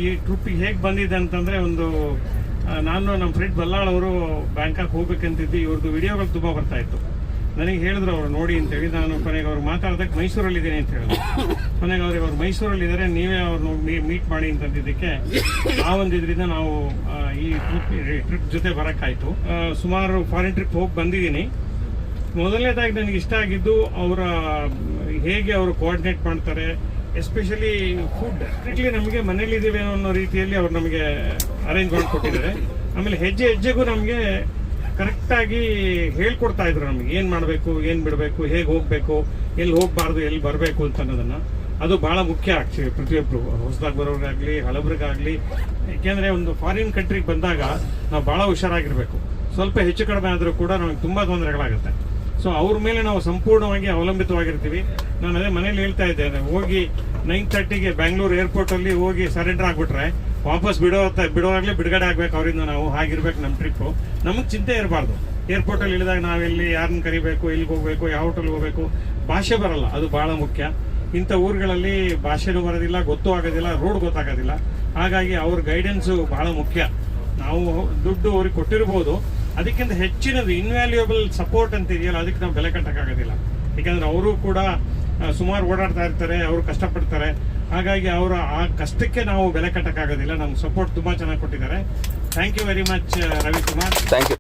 ಈ ಟ್ರಿಪ್ಪಿಗೆ ಹೇಗೆ ಬಂದಿದೆ ಅಂತಂದರೆ ನಾನು ನಮ್ಮ ಫ್ರೆಂಡ್ ಬಲ್ಲಾಳ್ ಅವರು ಬ್ಯಾಂಕಾಕ್ ಹೋಗ್ಬೇಕಂತಿದ್ದು ಇವ್ರದ್ದು ವಿಡಿಯೋಗಳು ತುಂಬ ಬರ್ತಾ ಇತ್ತು. ನನಗೆ ಹೇಳಿದ್ರು ಅವರು ನೋಡಿ ಅಂತೇಳಿ. ನಾನು ಕೊನೆಗೆ ಅವ್ರು ಮಾತಾಡೋದಕ್ಕೆ ಮೈಸೂರಲ್ಲಿದ್ದೀನಿ ಅಂತ ಹೇಳಿದ್ರು. ಕೊನೆಗೆ ಅವ್ರು ಮೈಸೂರಲ್ಲಿದ್ದಾರೆ, ನೀವೇ ಅವ್ರನ್ನ ಮೀಟ್ ಮಾಡಿ ಅಂತಂದಿದ್ದಕ್ಕೆ ಆ ಇದರಿಂದ ನಾವು ಈ ಟ್ರಿಪ್ ಜೊತೆ ಬರೋಕ್ಕಾಯಿತು. ಸುಮಾರು ಫಾರಿನ್ ಟ್ರಿಪ್ ಹೋಗಿ ಬಂದಿದ್ದೀನಿ. ಮೊದಲನೇದಾಗಿ ನನಗೆ ಇಷ್ಟ ಆಗಿದ್ದು ಹೇಗೆ ಅವರು ಕೋಆರ್ಡಿನೇಟ್ ಮಾಡ್ತಾರೆ, ಎಸ್ಪೆಷಲಿ ಫುಡ್. ಸ್ಟ್ರಿಕ್ಟ್ಲಿ ನಮಗೆ ಮನೇಲಿದ್ದೀವಿ ಅನ್ನೋ ರೀತಿಯಲ್ಲಿ ಅವ್ರು ನಮಗೆ ಅರೇಂಜ್ ಮಾಡಿಕೊಟ್ಟಿದ್ದಾರೆ. ಆಮೇಲೆ ಹೆಜ್ಜೆ ಹೆಜ್ಜೆಗೂ ನಮಗೆ ಕರೆಕ್ಟಾಗಿ ಹೇಳ್ಕೊಡ್ತಾ ಇದ್ರು ನಮಗೆ ಏನು ಮಾಡಬೇಕು, ಏನು ಬಿಡಬೇಕು, ಹೇಗೆ ಹೋಗಬೇಕು, ಎಲ್ಲಿ ಹೋಗಬಾರ್ದು, ಎಲ್ಲಿ ಬರಬೇಕು ಅಂತ ಅನ್ನೋದನ್ನು. ಅದು ಭಾಳ ಮುಖ್ಯ ಆ್ಯಕ್ಚುಲಿ ಪ್ರತಿಯೊಬ್ಬರು, ಹೊಸದಾಗಿ ಬರೋರಿಗಾಗಲಿ ಹಳಬ್ರಿಗಾಗಲಿ. ಏಕೆಂದರೆ ಒಂದು ಫಾರಿನ್ ಕಂಟ್ರಿಗೆ ಬಂದಾಗ ನಾವು ಭಾಳ ಹುಷಾರಾಗಿರಬೇಕು. ಸ್ವಲ್ಪ ಹೆಚ್ಚು ಕಡಿಮೆ ಆದರೂ ಕೂಡ ನಮಗೆ ತುಂಬ ತೊಂದರೆಗಳಾಗುತ್ತೆ. ಸೊ ಅವ್ರ ಮೇಲೆ ನಾವು ಸಂಪೂರ್ಣವಾಗಿ ಅವಲಂಬಿತವಾಗಿರ್ತೀವಿ. ನಾನು ಅದೇ ಮನೇಲಿ ಹೇಳ್ತಾ ಇದ್ದೇನೆ, ಹೋಗಿ 9:30ಗೆ ಬ್ಯಾಂಗ್ಳೂರು ಏರ್ಪೋರ್ಟಲ್ಲಿ ಹೋಗಿ ಸರೆಂಡರ್ ಆಗಿಬಿಟ್ರೆ ವಾಪಸ್ ಬಿಡುವಾಗಲೇ ಬಿಡುಗಡೆ ಆಗಬೇಕು ಅವರಿಂದ ನಾವು. ಹಾಗಿರ್ಬೇಕು ನಮ್ಮ ಟ್ರಿಪ್ಪು. ನಮಗೆ ಚಿಂತೆ ಇರಬಾರ್ದು. ಏರ್ಪೋರ್ಟಲ್ಲಿ ಇಳಿದಾಗ ನಾವೆಲ್ಲಿ ಯಾರನ್ನ ಕರಿಬೇಕು, ಎಲ್ಲಿಗೆ ಹೋಗಬೇಕು, ಯಾವ ಹೋಟೆಲ್ಗೆ ಹೋಗಬೇಕು, ಭಾಷೆ ಬರಲ್ಲ, ಅದು ಭಾಳ ಮುಖ್ಯ. ಇಂಥ ಊರುಗಳಲ್ಲಿ ಭಾಷೆನೂ ಬರೋದಿಲ್ಲ, ಗೊತ್ತೂ ಆಗೋದಿಲ್ಲ, ರೋಡ್ ಗೊತ್ತಾಗೋದಿಲ್ಲ. ಹಾಗಾಗಿ ಅವ್ರ ಗೈಡೆನ್ಸು ಭಾಳ ಮುಖ್ಯ. ನಾವು ದುಡ್ಡು ಅವ್ರಿಗೆ ಕೊಟ್ಟಿರ್ಬೋದು, ಅದಕ್ಕಿಂತ ಹೆಚ್ಚಿನದು ಇನ್ವ್ಯಾಲ್ಯೂಯಬಲ್ ಸಪೋರ್ಟ್ ಅಂತ ಇದೆಯಲ್ಲ, ಅದಕ್ಕೆ ನಾವು ಬೆಲೆ ಕಟ್ಟಕ್ಕಾಗೋದಿಲ್ಲ. ಯಾಕಂದರೆ ಅವರು ಕೂಡ ಸುಮಾರು ಓಡಾಡ್ತಾ ಇರ್ತಾರೆ, ಅವರು ಕಷ್ಟಪಡ್ತಾರೆ. ಹಾಗಾಗಿ ಅವರ ಆ ಕಷ್ಟಕ್ಕೆ ನಾವು ಬೆಲೆ ಕಟ್ಟಕ್ಕಾಗೋದಿಲ್ಲ. ನಮ್ಗೆ ಸಪೋರ್ಟ್ ತುಂಬ ಚೆನ್ನಾಗಿ ಕೊಟ್ಟಿದ್ದಾರೆ. Thank you very much Ravikumar. Thank you.